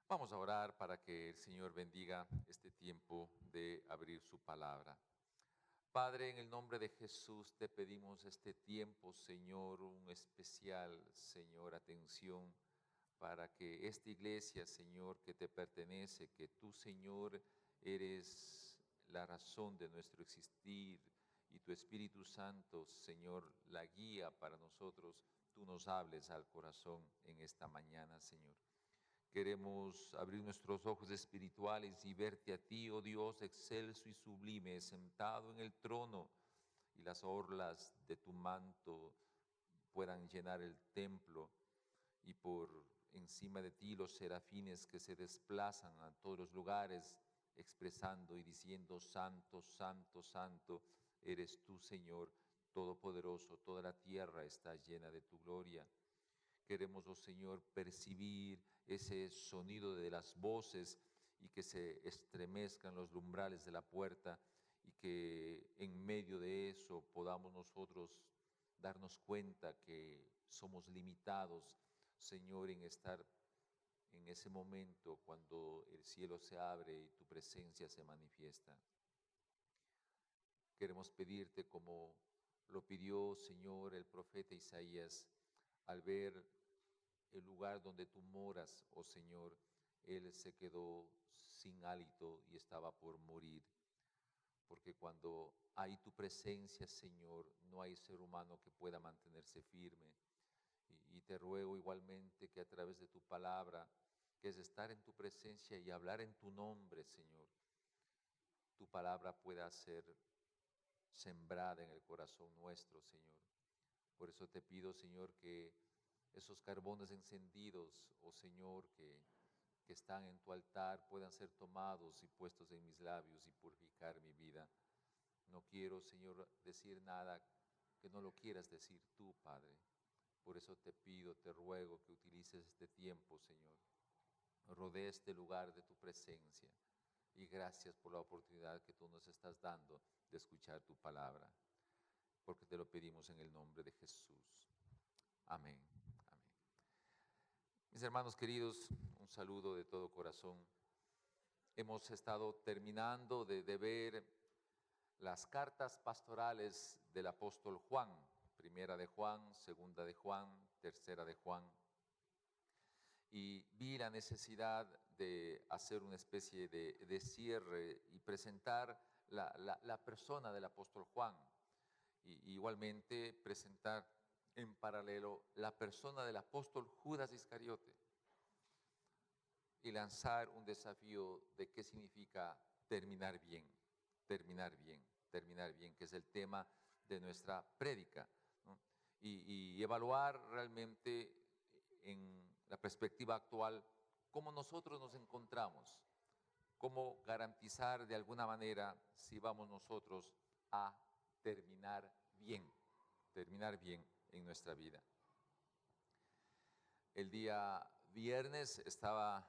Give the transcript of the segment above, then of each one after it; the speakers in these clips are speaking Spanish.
Vamos a orar para que el Señor bendiga este tiempo de abrir su palabra. Padre, en el nombre de Jesús te pedimos este tiempo, Señor, un especial, Señor, atención para que esta iglesia, Señor, que te pertenece, que tú, Señor, eres la razón de nuestro existir y tu Espíritu Santo, Señor, la guía para nosotros, tú nos hables al corazón en esta mañana, Señor. Queremos abrir nuestros ojos espirituales y verte a ti, oh Dios, excelso y sublime, sentado en el trono, y las orlas de tu manto puedan llenar el templo, y por encima de ti los serafines que se desplazan a todos los lugares, expresando y diciendo: Santo, Santo, Santo, eres tú, Señor, Todopoderoso, toda la tierra está llena de tu gloria. Queremos, oh Señor, percibir ese sonido de las voces y que se estremezcan los umbrales de la puerta y que en medio de eso podamos nosotros darnos cuenta que somos limitados, Señor, en estar en ese momento cuando el cielo se abre y tu presencia se manifiesta. Queremos pedirte como lo pidió, Señor, el profeta Isaías al ver el lugar donde tú moras, oh Señor. Él se quedó sin hálito y estaba por morir, porque cuando hay tu presencia, Señor, no hay ser humano que pueda mantenerse firme. Y te ruego igualmente que a través de tu palabra, que es estar en tu presencia y hablar en tu nombre, Señor, tu palabra pueda ser sembrada en el corazón nuestro, Señor. Por eso te pido, Señor, que esos carbones encendidos, oh Señor, que están en tu altar, puedan ser tomados y puestos en mis labios y purificar mi vida. No quiero, Señor, decir nada que no lo quieras decir tú, Padre. Por eso te pido, te ruego que utilices este tiempo, Señor. Rodee este lugar de tu presencia. Y gracias por la oportunidad que tú nos estás dando de escuchar tu palabra, porque te lo pedimos en el nombre de Jesús. Amén. Amén. Mis hermanos queridos, un saludo de todo corazón. Hemos estado terminando de ver las cartas pastorales del apóstol Juan, primera de Juan, segunda de Juan, tercera de Juan. Y vi la necesidad de hacer una especie de cierre y presentar la persona del apóstol Juan. Y igualmente presentar en paralelo la persona del apóstol Judas Iscariote y lanzar un desafío de qué significa terminar bien, terminar bien, terminar bien, que es el tema de nuestra prédica, ¿no? Y evaluar realmente en la perspectiva actual cómo nosotros nos encontramos, cómo garantizar de alguna manera si vamos nosotros a terminar bien en nuestra vida. El día viernes estaba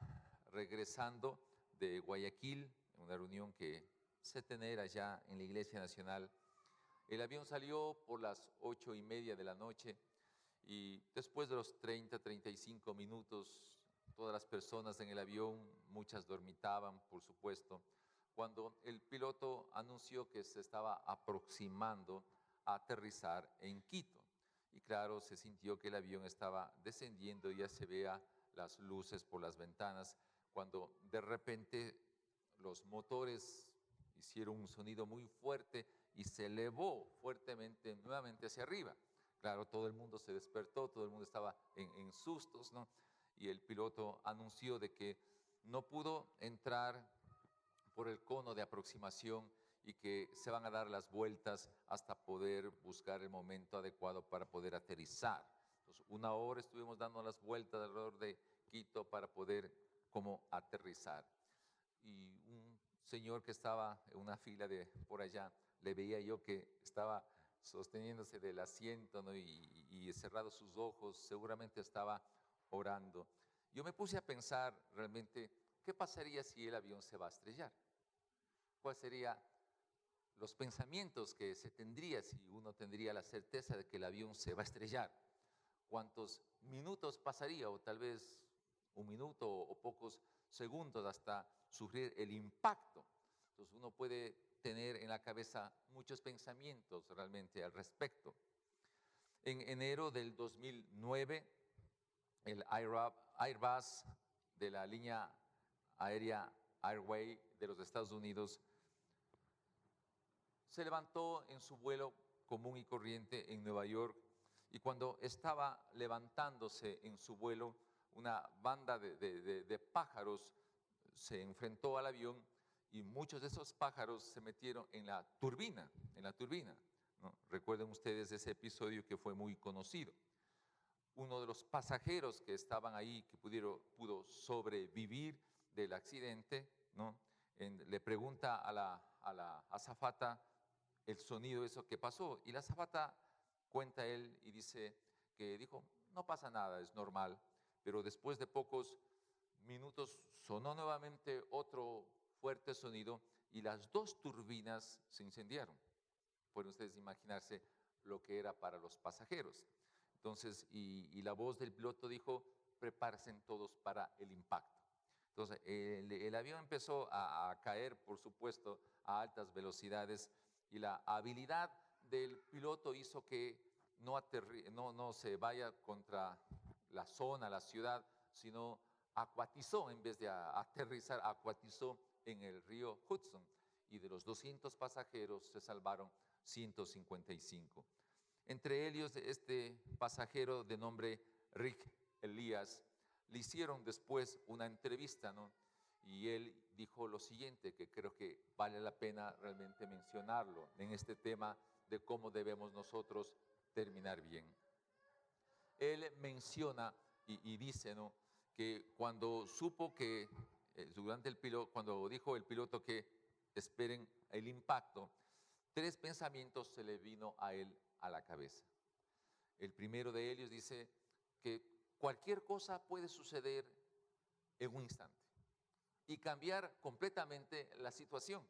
regresando de Guayaquil, en una reunión que se tenía allá en la Iglesia Nacional. El avión salió por las 8:30 de la noche y después de los 35 minutos, todas las personas en el avión, muchas dormitaban, por supuesto, cuando el piloto anunció que se estaba aproximando a aterrizar en Quito. Y claro, se sintió que el avión estaba descendiendo y ya se veía las luces por las ventanas, cuando de repente los motores hicieron un sonido muy fuerte y se elevó fuertemente nuevamente hacia arriba. Claro, todo el mundo se despertó, todo el mundo estaba en sustos, ¿no? Y el piloto anunció de que no pudo entrar por el cono de aproximación y que se van a dar las vueltas hasta poder buscar el momento adecuado para poder aterrizar. Entonces, 1 hora estuvimos dando las vueltas alrededor de Quito para poder como aterrizar. Y un señor que estaba en una fila de por allá, le veía yo que estaba sosteniéndose del asiento, ¿no? y cerrado sus ojos, seguramente estaba orando. Yo me puse a pensar realmente, ¿qué pasaría si el avión se va a estrellar? ¿Cuáles serían los pensamientos que se tendría si uno tendría la certeza de que el avión se va a estrellar? ¿Cuántos minutos pasaría o tal vez un minuto o pocos segundos hasta sufrir el impacto. Entonces uno puede tener en la cabeza muchos pensamientos realmente al respecto. En enero del 2009, el Airbus de la línea aérea Airway de los Estados Unidos se levantó en su vuelo común y corriente en Nueva York, y cuando estaba levantándose en su vuelo, una banda de pájaros se enfrentó al avión y muchos de esos pájaros se metieron en la turbina, ¿no? Recuerden ustedes ese episodio que fue muy conocido. Uno de los pasajeros que estaban ahí, que pudo sobrevivir del accidente, ¿no? Le pregunta a la azafata el sonido, eso que pasó, y la azafata cuenta él y dice que dijo, no pasa nada, es normal, pero después de pocos minutos sonó nuevamente otro fuerte sonido y las dos turbinas se incendiaron. Pueden ustedes imaginarse lo que era para los pasajeros. Entonces, y la voz del piloto dijo, prepárense todos para el impacto. Entonces, el avión empezó a caer, por supuesto, a altas velocidades, y la habilidad del piloto hizo que no se vaya contra la zona, la ciudad, sino acuatizó, en vez de aterrizar, acuatizó en el río Hudson, y de los 200 pasajeros se salvaron 155. Entre ellos, este pasajero de nombre Rick Elias, le hicieron después una entrevista, ¿no? Y él dijo lo siguiente, que creo que vale la pena realmente mencionarlo en este tema de cómo debemos nosotros terminar bien. Él menciona y dice, ¿no?, que cuando supo que, cuando dijo el piloto que esperen el impacto, tres pensamientos se le vino a él a la cabeza. El primero de ellos dice que cualquier cosa puede suceder en un instante y cambiar completamente la situación,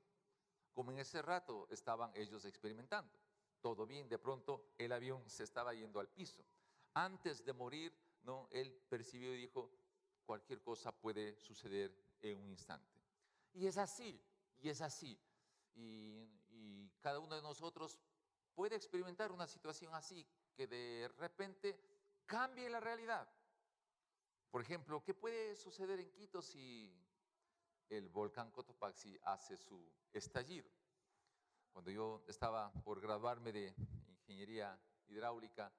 como en ese rato estaban ellos experimentando. Todo bien, de pronto el avión se estaba yendo al piso. Antes de morir, ¿no?, él percibió y dijo, cualquier cosa puede suceder en un instante. Y es así, y es así. Y cada uno de nosotros puede experimentar una situación así, que de repente cambie la realidad. Por ejemplo, ¿qué puede suceder en Quito si el volcán Cotopaxi hace su estallido? Cuando yo estaba por graduarme de ingeniería hidráulica,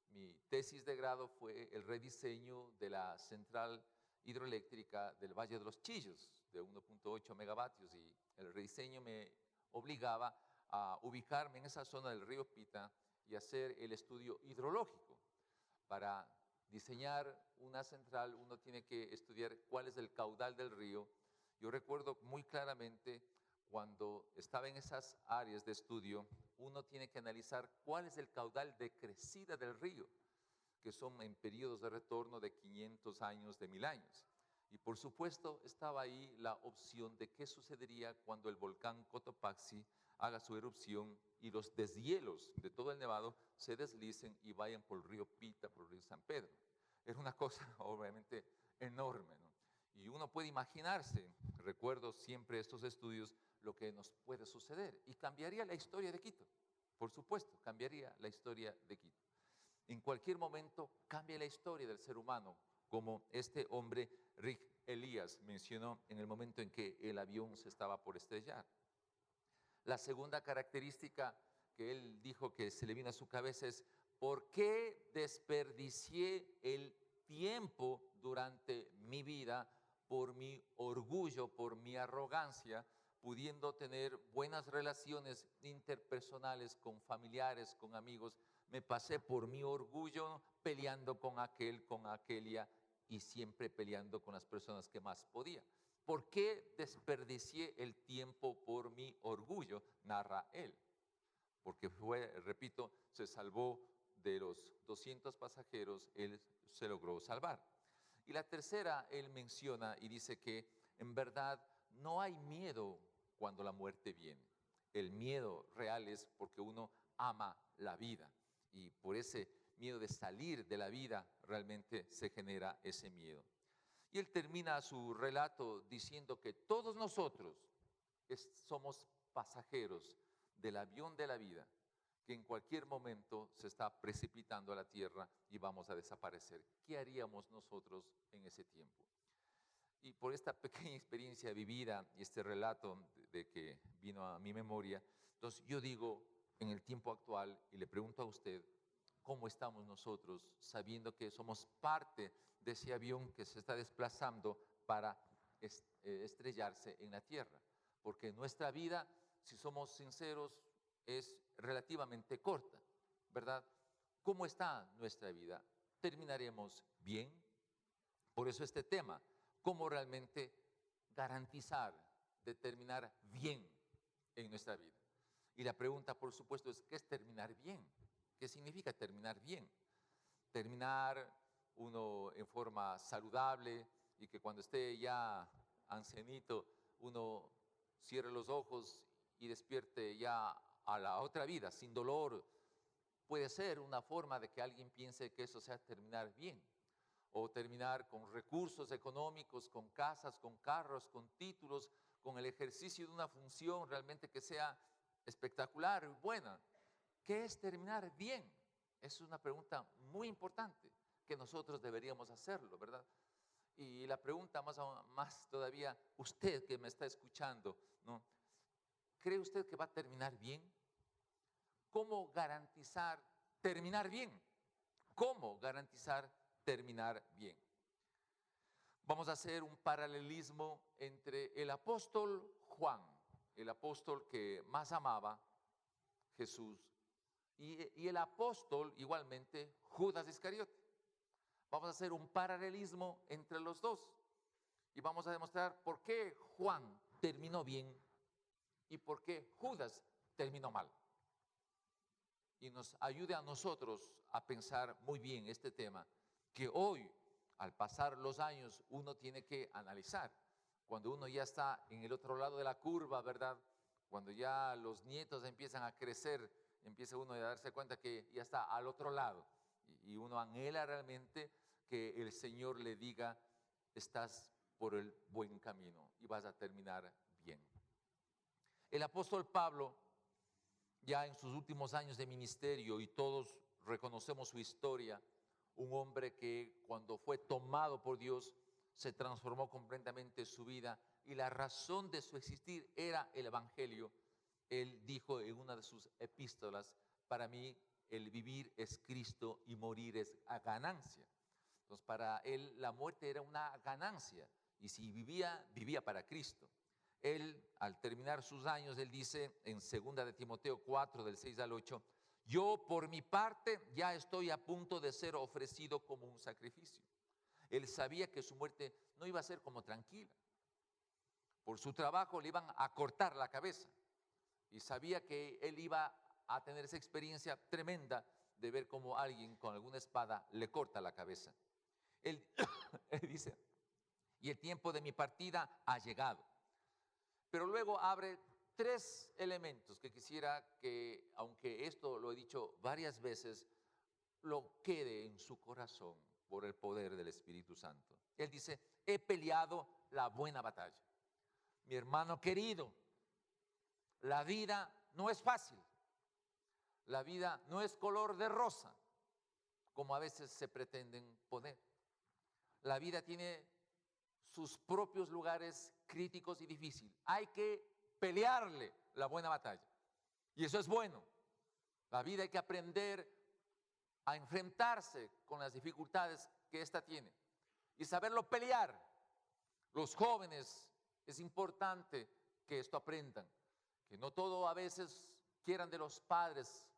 mi tesis de grado fue el rediseño de la central hidroeléctrica del Valle de los Chillos, de 1.8 megavatios, y el rediseño me obligaba a ubicarme en esa zona del río Pita y hacer el estudio hidrológico. Para diseñar una central uno tiene que estudiar cuál es el caudal del río. Yo recuerdo muy claramente cuando estaba en esas áreas de estudio, uno tiene que analizar cuál es el caudal de crecida del río, que son en periodos de retorno de 500 años, de 1000 años. Y por supuesto estaba ahí la opción de qué sucedería cuando el volcán Cotopaxi haga su erupción y los deshielos de todo el Nevado se deslicen y vayan por el río Pita, por el río San Pedro. Era una cosa obviamente enorme, ¿no? Y uno puede imaginarse, recuerdo siempre estos estudios, lo que nos puede suceder, y cambiaría la historia de Quito, por supuesto, cambiaría la historia de Quito. En cualquier momento cambia la historia del ser humano, como este hombre Rick Elias mencionó en el momento en que el avión se estaba por estrellar. La segunda característica que él dijo que se le vino a su cabeza es: ¿por qué desperdicié el tiempo durante mi vida por mi orgullo, por mi arrogancia, pudiendo tener buenas relaciones interpersonales con familiares, con amigos? Me pasé por mi orgullo peleando con aquel, con aquella, y siempre peleando con las personas que más podía. ¿Por qué desperdicié el tiempo por mi orgullo?, narra él. Porque repito, se salvó de los 200 pasajeros, él se logró salvar. Y la tercera, él menciona y dice que en verdad no hay miedo cuando la muerte viene. El miedo real es porque uno ama la vida, y por ese miedo de salir de la vida realmente se genera ese miedo. Y él termina su relato diciendo que todos nosotros somos pasajeros del avión de la vida, que en cualquier momento se está precipitando a la tierra y vamos a desaparecer. ¿Qué haríamos nosotros en ese tiempo? Y por esta pequeña experiencia vivida y este relato de que vino a mi memoria, entonces yo digo, en el tiempo actual, y le pregunto a usted, ¿cómo estamos nosotros sabiendo que somos parte de ese avión que se está desplazando para estrellarse en la tierra? Porque nuestra vida, si somos sinceros, es relativamente corta, ¿verdad? ¿Cómo está nuestra vida? ¿Terminaremos bien? Por eso este tema, ¿cómo realmente garantizar de terminar bien en nuestra vida? Y la pregunta, por supuesto, es ¿qué es terminar bien? ¿Qué significa terminar bien? Terminar uno en forma saludable y que cuando esté ya ancianito uno cierre los ojos y despierte ya a la otra vida sin dolor. Puede ser una forma de que alguien piense que eso sea terminar bien, o terminar con recursos económicos, con casas, con carros, con títulos, con el ejercicio de una función realmente que sea espectacular y buena. ¿Qué es terminar bien? Es una pregunta muy importante que nosotros deberíamos hacerlo, ¿verdad? Y la pregunta más todavía, usted que me está escuchando, ¿no? ¿Cree usted que va a terminar bien? ¿Cómo garantizar terminar bien? ¿Cómo garantizar terminar bien? Vamos a hacer un paralelismo entre el apóstol Juan, el apóstol que más amaba Jesús, y el apóstol igualmente Judas Iscariote. Vamos a hacer un paralelismo entre los dos y vamos a demostrar por qué Juan terminó bien y por qué Judas terminó mal. Y nos ayude a nosotros a pensar muy bien este tema, que hoy, al pasar los años, uno tiene que analizar. Cuando uno ya está en el otro lado de la curva, ¿verdad? Cuando ya los nietos empiezan a crecer, empieza uno a darse cuenta que ya está al otro lado. Y uno anhela realmente que el Señor le diga, estás por el buen camino y vas a terminar bien. El apóstol Pablo, ya en sus últimos años de ministerio, y todos reconocemos su historia, un hombre que cuando fue tomado por Dios se transformó completamente su vida y la razón de su existir era el evangelio. Él dijo en una de sus epístolas, para mí el vivir es Cristo y morir es ganancia. Entonces para él la muerte era una ganancia y si vivía, vivía para Cristo. Él, al terminar sus años, él dice en 2 de Timoteo 4, del 6 al 8, yo por mi parte ya estoy a punto de ser ofrecido como un sacrificio. Él sabía que su muerte no iba a ser como tranquila. Por su trabajo le iban a cortar la cabeza y sabía que él iba a tener esa experiencia tremenda de ver cómo alguien con alguna espada le corta la cabeza. Él dice, y el tiempo de mi partida ha llegado. Pero luego abre tres elementos que quisiera que, aunque esto lo he dicho varias veces, lo quede en su corazón por el poder del Espíritu Santo. Él dice, he peleado la buena batalla. Mi hermano querido, la vida no es fácil. La vida no es color de rosa, como a veces se pretenden poner. La vida tiene sus propios lugares críticos y difíciles. Hay que pelearle la buena batalla. Y eso es bueno. La vida hay que aprender a enfrentarse con las dificultades que ésta tiene y saberlo pelear. Los jóvenes, es importante que esto aprendan, que no todo a veces quieran de los padres,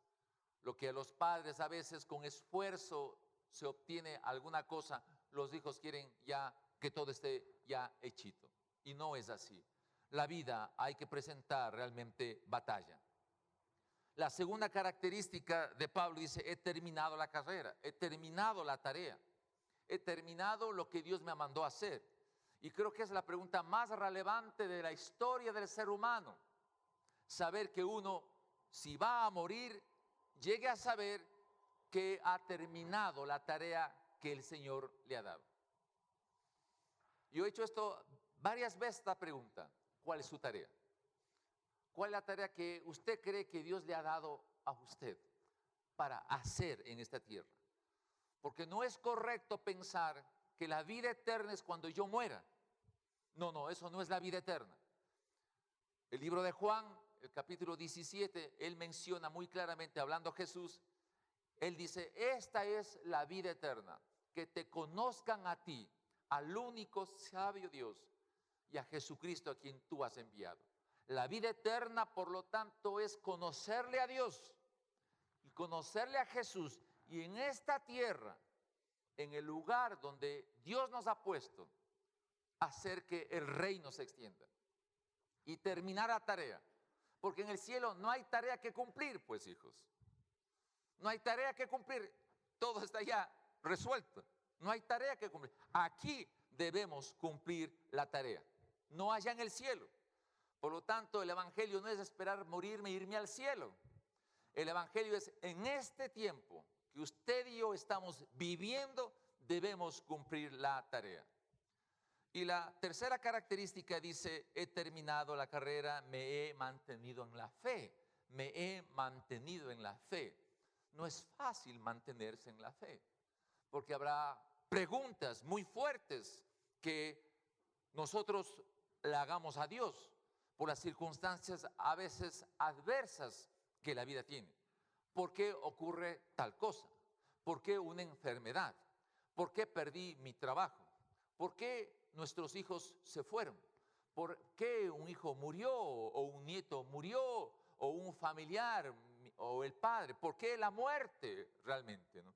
lo que a los padres a veces con esfuerzo se obtiene alguna cosa, los hijos quieren ya que todo esté ya hechito. Y no es así. La vida hay que presentar realmente batalla. La segunda característica de Pablo dice, he terminado la carrera, he terminado la tarea, he terminado lo que Dios me mandó a hacer. Y creo que es la pregunta más relevante de la historia del ser humano. Saber que uno, si va a morir, llegue a saber que ha terminado la tarea que el Señor le ha dado. Yo he hecho esto varias veces, esta pregunta: ¿cuál es su tarea? ¿Cuál es la tarea que usted cree que Dios le ha dado a usted para hacer en esta tierra? Porque no es correcto pensar que la vida eterna es cuando yo muera. No, eso no es la vida eterna. El libro de Juan, el capítulo 17, él menciona muy claramente, hablando Jesús, él dice: esta es la vida eterna, que te conozcan a ti, al único sabio Dios, y a Jesucristo a quien tú has enviado. La vida eterna, por lo tanto, es conocerle a Dios y conocerle a Jesús. Y en esta tierra, en el lugar donde Dios nos ha puesto, hacer que el reino se extienda y terminar la tarea. Porque en el cielo no hay tarea que cumplir, pues, hijos. No hay tarea que cumplir, todo está ya resuelto. No hay tarea que cumplir. Aquí debemos cumplir la tarea, no allá en el cielo. Por lo tanto, el evangelio no es esperar morirme e irme al cielo. El evangelio es: en este tiempo que usted y yo estamos viviendo, debemos cumplir la tarea. Y la tercera característica dice: he terminado la carrera, me he mantenido en la fe. Me he mantenido en la fe. No es fácil mantenerse en la fe, porque habrá preguntas muy fuertes que nosotros le hagamos a Dios por las circunstancias a veces adversas que la vida tiene. ¿Por qué ocurre tal cosa? ¿Por qué una enfermedad? ¿Por qué perdí mi trabajo? ¿Por qué nuestros hijos se fueron? ¿Por qué un hijo murió o un nieto murió o un familiar o el padre? ¿Por qué la muerte realmente, no?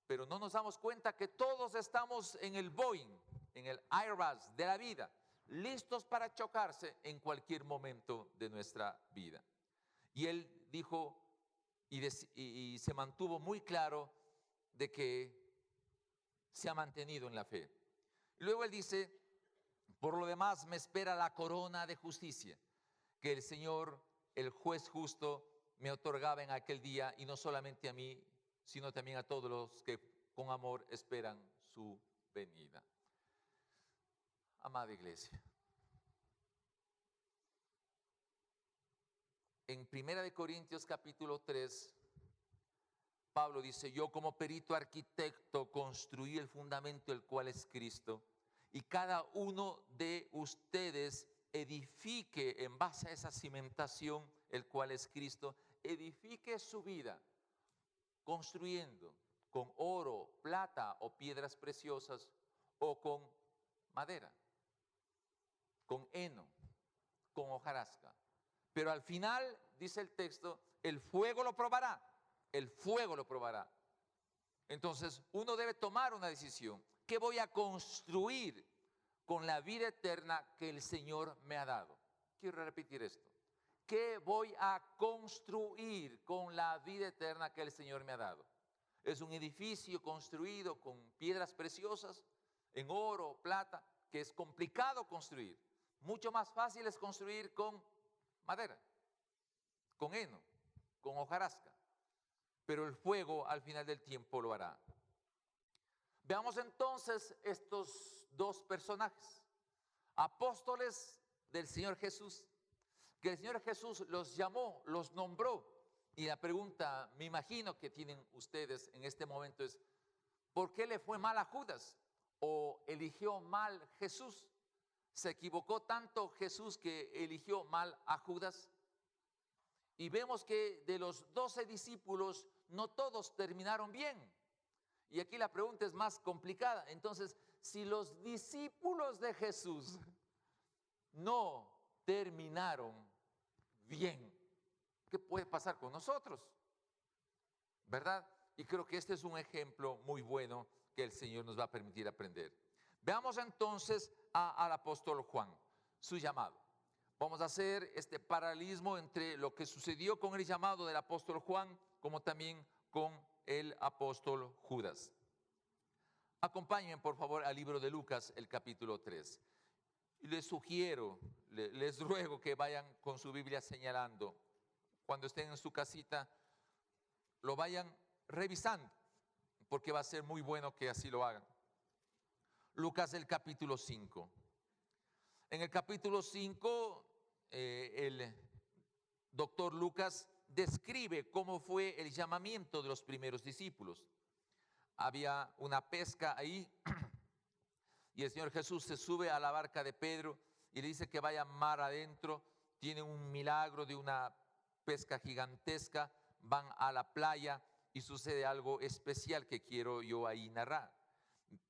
Pero no nos damos cuenta que todos estamos en el Boeing, en el Airbus de la vida, listos para chocarse en cualquier momento de nuestra vida. Y él dijo y se mantuvo muy claro de que se ha mantenido en la fe. Y luego él dice: por lo demás me espera la corona de justicia, que el Señor, el juez justo, me otorgaba en aquel día, y no solamente a mí, sino también a todos los que con amor esperan su venida. Amada iglesia, en 1 Corintios capítulo 3, Pablo dice: yo como perito arquitecto construí el fundamento, el cual es Cristo, y cada uno de ustedes edifique en base a esa cimentación, el cual es Cristo, edifique su vida construyendo con oro, plata o piedras preciosas, o con madera, con heno, con hojarasca. Pero al final, dice el texto, el fuego lo probará. El fuego lo probará. Entonces uno debe tomar una decisión. ¿Qué voy a construir con la vida eterna que el Señor me ha dado? Quiero repetir esto. ¿Qué voy a construir con la vida eterna que el Señor me ha dado? Es un edificio construido con piedras preciosas, en oro, plata, que es complicado construir. Mucho más fácil es construir con madera, con heno, con hojarasca. Pero el fuego al final del tiempo lo hará. Veamos entonces estos dos personajes, apóstoles del Señor Jesús, que el Señor Jesús los llamó, los nombró. Y la pregunta, me imagino que tienen ustedes en este momento es: ¿por qué le fue mal a Judas? ¿O eligió mal Jesús? ¿Se equivocó tanto Jesús que eligió mal a Judas? Y vemos que de los 12 discípulos no todos terminaron bien. Y aquí la pregunta es más complicada. Entonces, si los discípulos de Jesús no terminaron bien, ¿qué puede pasar con nosotros? ¿Verdad? Y creo que este es un ejemplo muy bueno que el Señor nos va a permitir aprender. Veamos entonces al apóstol Juan, su llamado. Vamos a hacer este paralelismo entre lo que sucedió con el llamado del apóstol Juan, como también con el apóstol Judas. Acompáñenme por favor al libro de Lucas, el capítulo 3. Y les sugiero, les ruego que vayan con su Biblia señalando. Cuando estén en su casita, lo vayan revisando, porque va a ser muy bueno que así lo hagan. Lucas, el capítulo 5. En el capítulo 5, el doctor Lucas describe cómo fue el llamamiento de los primeros discípulos. Había una pesca ahí y el Señor Jesús se sube a la barca de Pedro y le dice que vaya mar adentro. Tiene un milagro de una pesca gigantesca, van a la playa y sucede algo especial que quiero yo ahí narrar.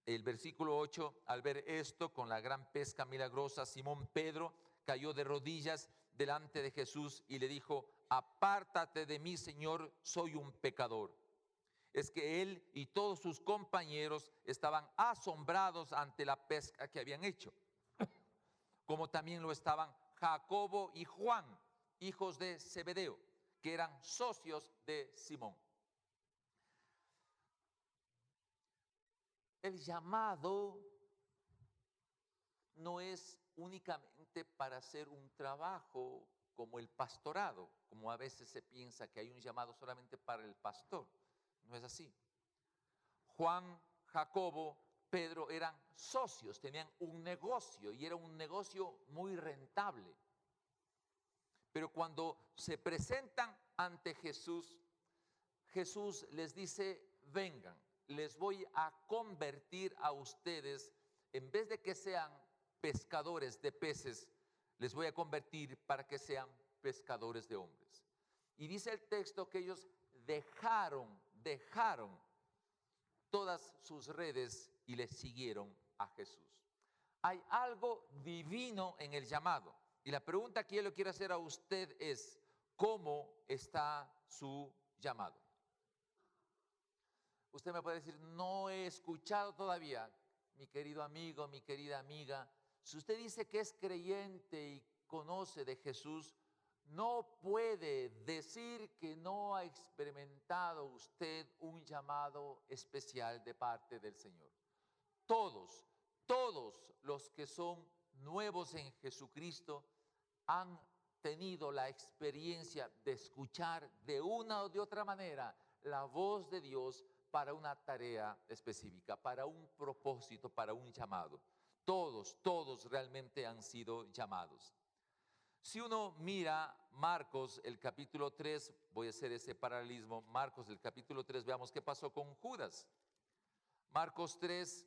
El versículo 8, al ver esto, con la gran pesca milagrosa, Simón Pedro cayó de rodillas delante de Jesús y le dijo: apártate de mí, Señor, soy un pecador. Es que él y todos sus compañeros estaban asombrados ante la pesca que habían hecho, como también lo estaban Jacobo y Juan, hijos de Zebedeo, que eran socios de Simón. El llamado no es únicamente para hacer un trabajo como el pastorado, como a veces se piensa que hay un llamado solamente para el pastor. No es así. Juan, Jacobo, Pedro eran socios, tenían un negocio y era un negocio muy rentable. Pero cuando se presentan ante Jesús, Jesús les dice: vengan, les voy a convertir a ustedes, en vez de que sean pescadores de peces, les voy a convertir para que sean pescadores de hombres. Y dice el texto que ellos dejaron todas sus redes y les siguieron a Jesús. Hay algo divino en el llamado. Y la pregunta que yo le quiero hacer a usted es: ¿cómo está su llamado? Usted me puede decir: no he escuchado todavía. Mi querido amigo, mi querida amiga, si usted dice que es creyente y conoce de Jesús, no puede decir que no ha experimentado usted un llamado especial de parte del Señor. Todos los que son nuevos en Jesucristo han tenido la experiencia de escuchar de una o de otra manera la voz de Dios para una tarea específica, para un propósito, para un llamado. Todos realmente han sido llamados. Si uno mira Marcos, el capítulo 3, voy a hacer ese paralelismo, Marcos, el capítulo 3, veamos qué pasó con Judas. Marcos 3,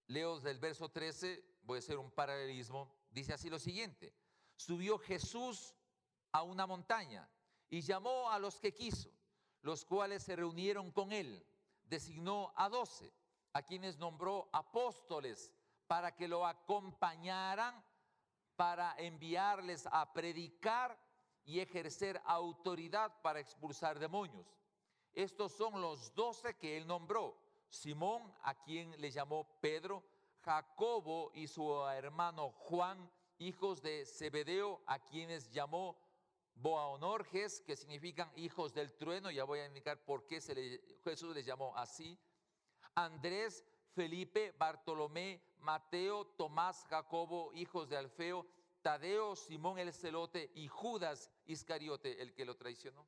leo del verso 13, voy a hacer un paralelismo, dice así lo siguiente: subió Jesús a una montaña y llamó a los que quiso, los cuales se reunieron con él. Designó a 12, a quienes nombró apóstoles, para que lo acompañaran, para enviarles a predicar y ejercer autoridad para expulsar demonios. Estos son los 12 que él nombró: Simón, a quien le llamó Pedro; Jacobo y su hermano Juan, hijos de Zebedeo, a quienes llamó Boanerges, que significan hijos del trueno. Ya voy a indicar por qué Jesús les llamó así. Andrés, Felipe, Bartolomé, Mateo, Tomás, Jacobo, hijos de Alfeo, Tadeo, Simón el celote y Judas Iscariote, el que lo traicionó.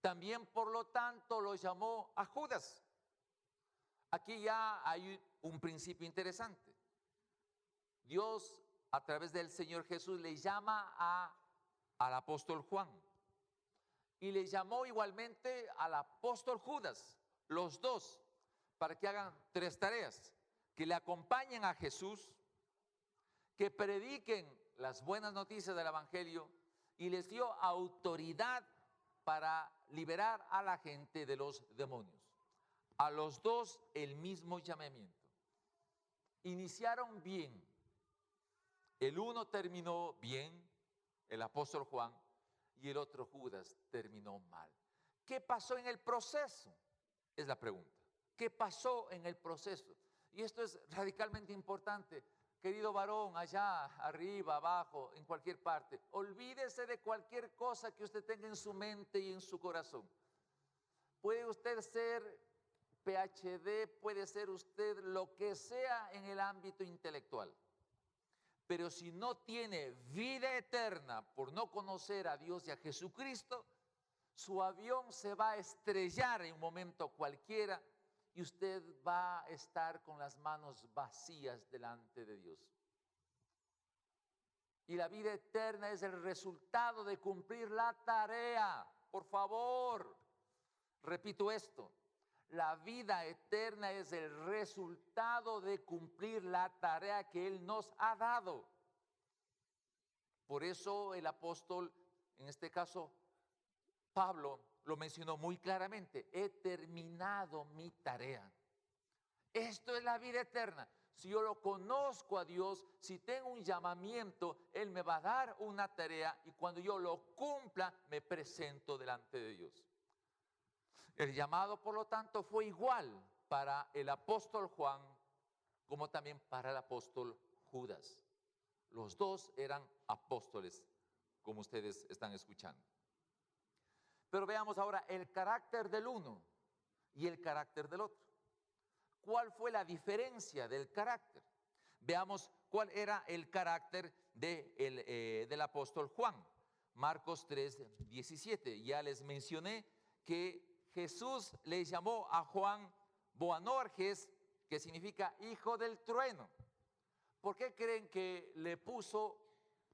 También, por lo tanto, lo llamó a Judas. Aquí ya hay un principio interesante. Dios, a través del Señor Jesús, le llama al apóstol Juan y le llamó igualmente al apóstol Judas, los dos, para que hagan 3 tareas: que le acompañen a Jesús, que prediquen las buenas noticias del evangelio, y les dio autoridad para liberar a la gente de los demonios. A los dos el mismo llamamiento. Iniciaron bien. El uno terminó bien, el apóstol Juan, y el otro, Judas, terminó mal. ¿Qué pasó en el proceso? Es la pregunta. ¿Qué pasó en el proceso? Y esto es radicalmente importante. Querido varón, allá, arriba, abajo, en cualquier parte, olvídese de cualquier cosa que usted tenga en su mente y en su corazón. Puede usted ser PhD, puede ser usted lo que sea en el ámbito intelectual. Pero si no tiene vida eterna por no conocer a Dios y a Jesucristo, su avión se va a estrellar en un momento cualquiera y usted va a estar con las manos vacías delante de Dios. Y la vida eterna es el resultado de cumplir la tarea. Por favor, repito esto. La vida eterna es el resultado de cumplir la tarea que Él nos ha dado. Por eso el apóstol, en este caso Pablo, lo mencionó muy claramente. He terminado mi tarea. Esto es la vida eterna. Si yo lo conozco a Dios, si tengo un llamamiento, Él me va a dar una tarea y cuando yo lo cumpla, me presento delante de Dios. El llamado, por lo tanto, fue igual para el apóstol Juan como también para el apóstol Judas. Los dos eran apóstoles, como ustedes están escuchando. Pero veamos ahora el carácter del uno y el carácter del otro. ¿Cuál fue la diferencia del carácter? Veamos cuál era el carácter del apóstol Juan. Marcos 3:17. Ya les mencioné que Jesús le llamó a Juan Boanerges, que significa hijo del trueno. ¿Por qué creen que le puso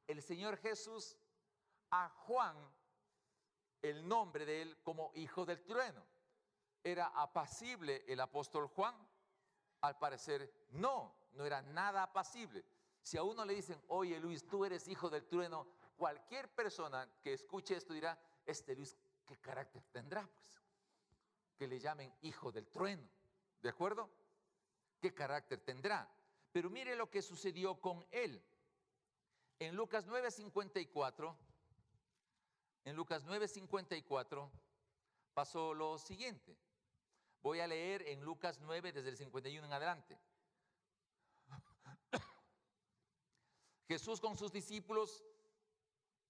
el Señor Jesús a Juan el nombre de él como hijo del trueno? ¿Era apacible el apóstol Juan? Al parecer no era nada apacible. Si a uno le dicen, oye Luis, tú eres hijo del trueno, cualquier persona que escuche esto dirá, este Luis, ¿qué carácter tendrá? Pues que le llamen hijo del trueno, ¿de acuerdo? ¿Qué carácter tendrá? Pero mire lo que sucedió con él. En Lucas 9:54, pasó lo siguiente. Voy a leer en Lucas 9 desde el 51 en adelante. Jesús con sus discípulos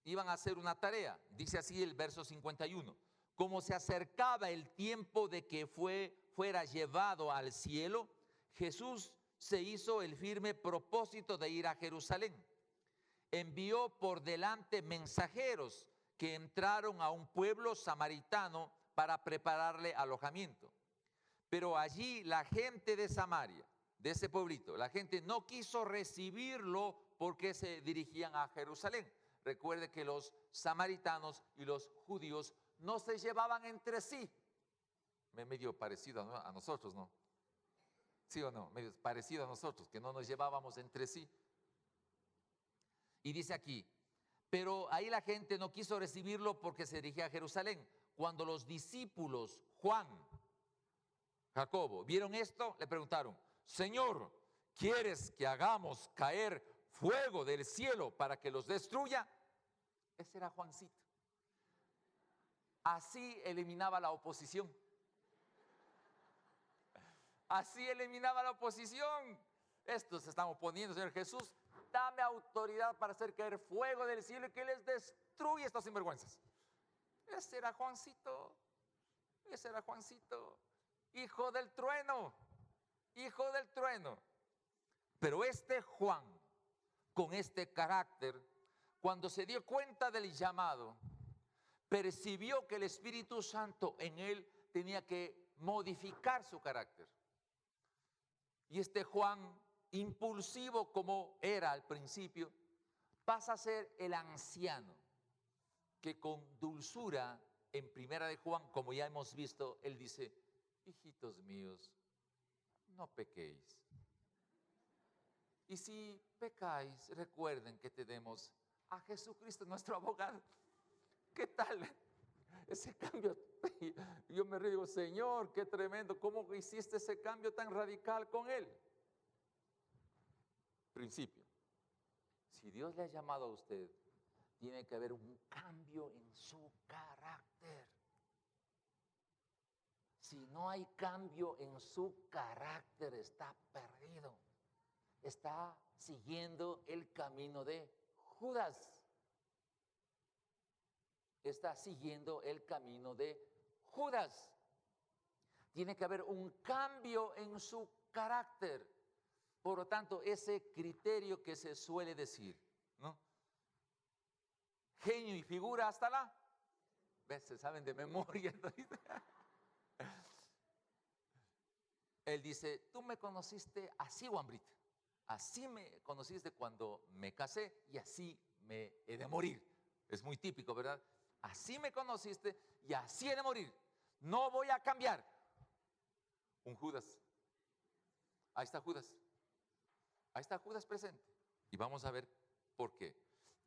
iban a hacer una tarea. Dice así el verso 51. Como se acercaba el tiempo de que fuera llevado al cielo, Jesús se hizo el firme propósito de ir a Jerusalén. Envió por delante mensajeros que entraron a un pueblo samaritano para prepararle alojamiento. Pero allí la gente de Samaria, de ese pueblito, la gente no quiso recibirlo porque se dirigían a Jerusalén. Recuerde que los samaritanos y los judíos no se llevaban entre sí. Medio parecido a nosotros, ¿no? ¿Sí o no? Medio parecido a nosotros, que no nos llevábamos entre sí. Y dice aquí, pero ahí la gente no quiso recibirlo porque se dirigía a Jerusalén. Cuando los discípulos, Juan, Jacobo, vieron esto, le preguntaron, Señor, ¿quieres que hagamos caer fuego del cielo para que los destruya? Ese era Juancito. Así eliminaba la oposición. Así eliminaba la oposición. Estos se están oponiendo, Señor Jesús, dame autoridad para hacer caer fuego del cielo y que les destruya estos sinvergüenzas. Ese era Juancito. Ese era Juancito. Hijo del trueno. Hijo del trueno. Pero este Juan, con este carácter, cuando se dio cuenta del llamado, percibió que el Espíritu Santo en él tenía que modificar su carácter. Y este Juan, impulsivo como era al principio, pasa a ser el anciano que con dulzura, en primera de Juan, como ya hemos visto, él dice, hijitos míos, no pequéis. Y si pecáis, recuerden que tenemos a Jesucristo, nuestro abogado. ¿Qué tal ese cambio? Yo me río y digo, Señor, qué tremendo, ¿cómo hiciste ese cambio tan radical con Él? Principio, si Dios le ha llamado a usted, tiene que haber un cambio en su carácter. Si no hay cambio en su carácter, está perdido. Está siguiendo el camino de Judas. Está siguiendo el camino de Judas. Tiene que haber un cambio en su carácter. Por lo tanto, ese criterio que se suele decir, ¿no? Genio y figura hasta la... ¿Ves? Se saben de memoria. Él dice, tú me conociste así, Guambrita. Así me conociste cuando me casé y así me he de morir. Es muy típico, ¿verdad? Así me conociste y así he de morir. No voy a cambiar. Un Judas. Ahí está Judas. Ahí está Judas presente. Y vamos a ver por qué.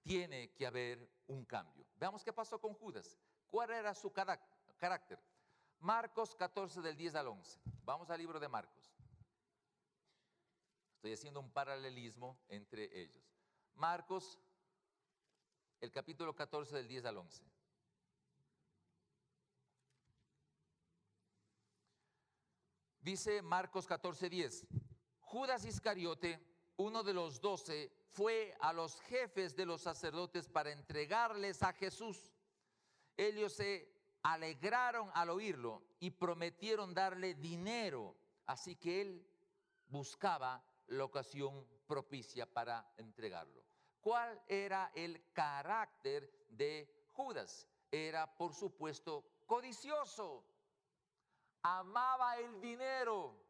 Tiene que haber un cambio. Veamos qué pasó con Judas. ¿Cuál era su carácter? Marcos 14 del 10 al 11. Vamos al libro de Marcos. Estoy haciendo un paralelismo entre ellos. Marcos, el capítulo 14 del 10 al 11. Dice Marcos 14:10, Judas Iscariote, uno de los 12, fue a los jefes de los sacerdotes para entregarles a Jesús. Ellos se alegraron al oírlo y prometieron darle dinero, así que él buscaba la ocasión propicia para entregarlo. ¿Cuál era el carácter de Judas? Era, por supuesto, codicioso. Amaba el dinero.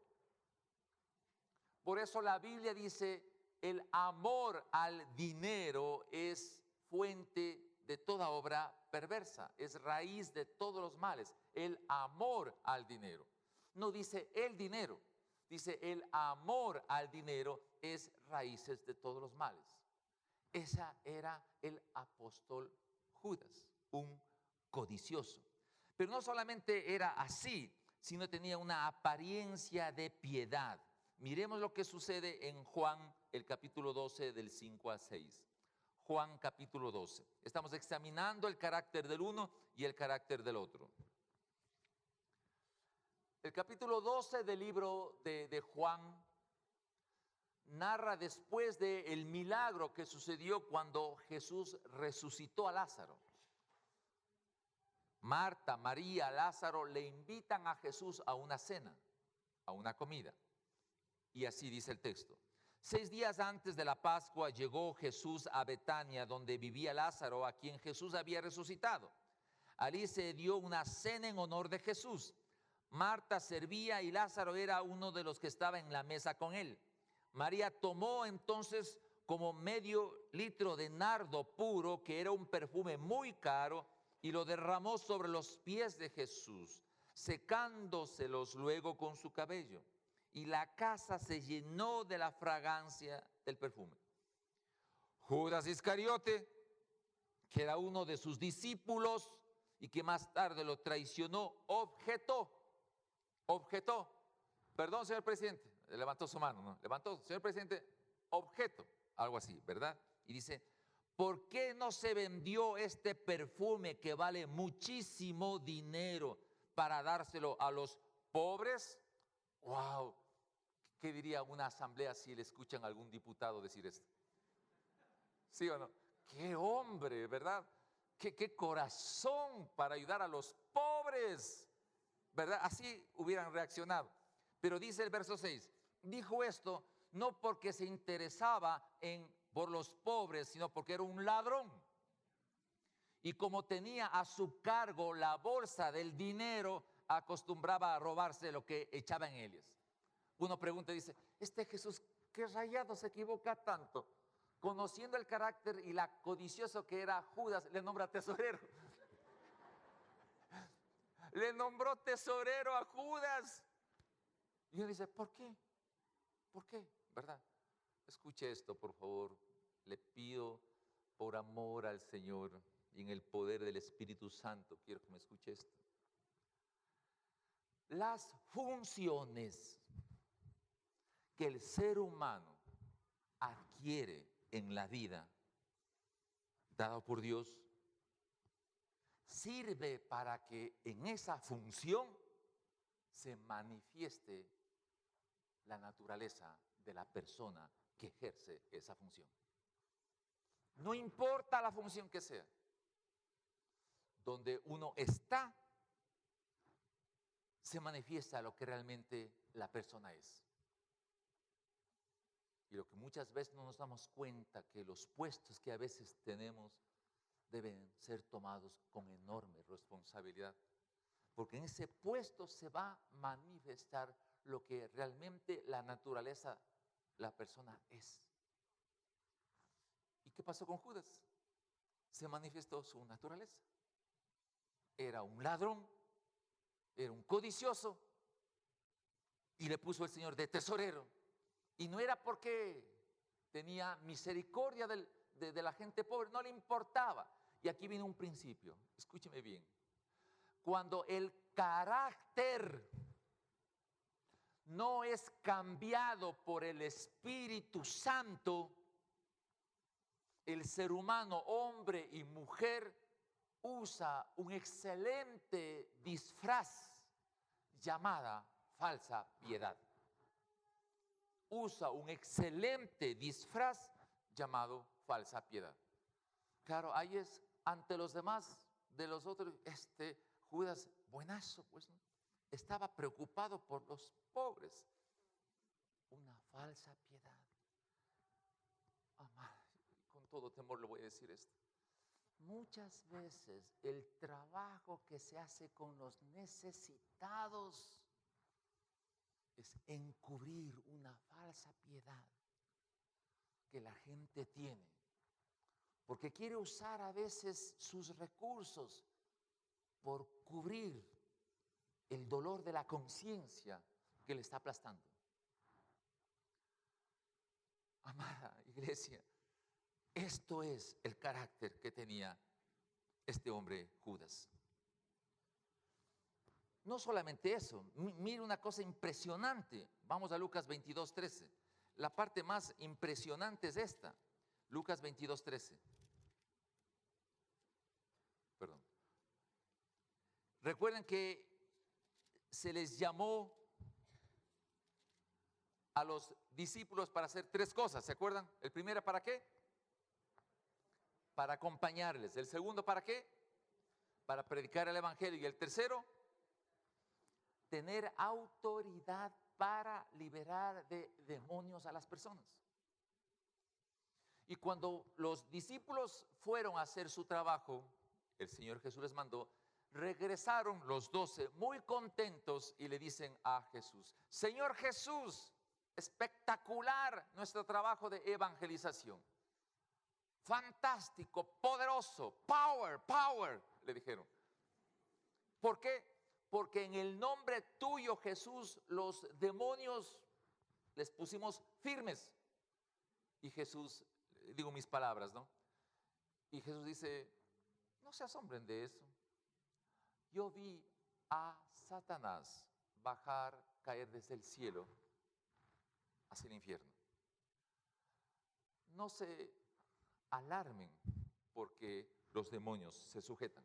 Por eso la Biblia dice, el amor al dinero es fuente de toda obra perversa, es raíz de todos los males, el amor al dinero. No dice el dinero, dice el amor al dinero es raíces de todos los males. Esa era el apóstol Judas, un codicioso. Pero no solamente era así, sino tenía una apariencia de piedad. Miremos lo que sucede en Juan, el capítulo 12, del 5 al 6. Juan capítulo 12. Estamos examinando el carácter del uno y el carácter del otro. El capítulo 12 del libro de Juan narra después del milagro que sucedió cuando Jesús resucitó a Lázaro. Marta, María, Lázaro le invitan a Jesús a una cena, a una comida. Y así dice el texto. 6 días antes de la Pascua llegó Jesús a Betania, donde vivía Lázaro, a quien Jesús había resucitado. Allí se dio una cena en honor de Jesús. Marta servía y Lázaro era uno de los que estaba en la mesa con él. María tomó entonces como medio litro de nardo puro, que era un perfume muy caro, y lo derramó sobre los pies de Jesús, secándoselos luego con su cabello. Y la casa se llenó de la fragancia del perfume. Judas Iscariote, que era uno de sus discípulos y que más tarde lo traicionó, objetó. Perdón, señor presidente, levantó su mano, ¿no? Levantó, señor presidente, objeto, algo así, ¿verdad? Y dice, ¿por qué no se vendió este perfume que vale muchísimo dinero para dárselo a los pobres? ¡Wow! ¿Qué diría una asamblea si le escuchan a algún diputado decir esto? ¿Sí o no? ¡Qué hombre!, ¿verdad? ¡Qué corazón para ayudar a los pobres! ¿Verdad? Así hubieran reaccionado. Pero dice el verso 6, dijo esto no porque se interesaba por los pobres, sino porque era un ladrón. Y como tenía a su cargo la bolsa del dinero, acostumbraba a robarse lo que echaba en ellos. Uno pregunta y dice, este Jesús, ¿qué rayado se equivoca tanto? Conociendo el carácter y la codicioso que era Judas, le nombra tesorero. Le nombró tesorero a Judas. Y uno dice, ¿por qué? ¿Por qué? ¿Verdad? Escuche esto, por favor. Le pido por amor al Señor y en el poder del Espíritu Santo, quiero que me escuche esto. Las funciones que el ser humano adquiere en la vida, dado por Dios, sirve para que en esa función se manifieste la naturaleza de la persona que ejerce esa función. No importa la función que sea, donde uno está, se manifiesta lo que realmente la persona es. Y lo que muchas veces no nos damos cuenta, que los puestos que a veces tenemos deben ser tomados con enorme responsabilidad, porque en ese puesto se va a manifestar lo que realmente la naturaleza, la persona es. ¿Y qué pasó con Judas? Se manifestó su naturaleza. Era un ladrón, era un codicioso, y le puso el Señor de tesorero. Y no era porque tenía misericordia de la gente pobre, no le importaba. Y aquí viene un principio, escúcheme bien. Cuando el carácter no es cambiado por el Espíritu Santo, el ser humano, hombre y mujer, usa un excelente disfraz llamada falsa piedad. Usa un excelente disfraz llamado falsa piedad. Claro, ahí es ante los demás de los otros, Judas, buenazo, pues, ¿no? Estaba preocupado por los pobres. Una falsa piedad. Amado, con todo temor le voy a decir esto. Muchas veces el trabajo que se hace con los necesitados es encubrir una falsa piedad que la gente tiene, porque quiere usar a veces sus recursos por cubrir el dolor de la conciencia que le está aplastando. Amada iglesia, esto es el carácter que tenía este hombre Judas. No solamente eso, mire una cosa impresionante. Vamos a Lucas 22:13. La parte más impresionante es esta. Lucas 22:13. Perdón. Recuerden que se les llamó a los discípulos para hacer tres cosas, ¿se acuerdan? El primero, ¿para qué? Para acompañarles. El segundo, ¿para qué? Para predicar el evangelio. Y el tercero, tener autoridad para liberar de demonios a las personas. Y cuando los discípulos fueron a hacer su trabajo, el Señor Jesús les mandó, regresaron los 12 muy contentos y le dicen a Jesús: Señor Jesús, espectacular nuestro trabajo de evangelización. Fantástico, poderoso, power, le dijeron. ¿Por qué? Porque en el nombre tuyo, Jesús, los demonios les pusimos firmes. Y Jesús, digo mis palabras, ¿no? Y Jesús dice: no se asombren de eso. Yo vi a Satanás bajar, caer desde el cielo hacia el infierno. No se alarmen porque los demonios se sujetan.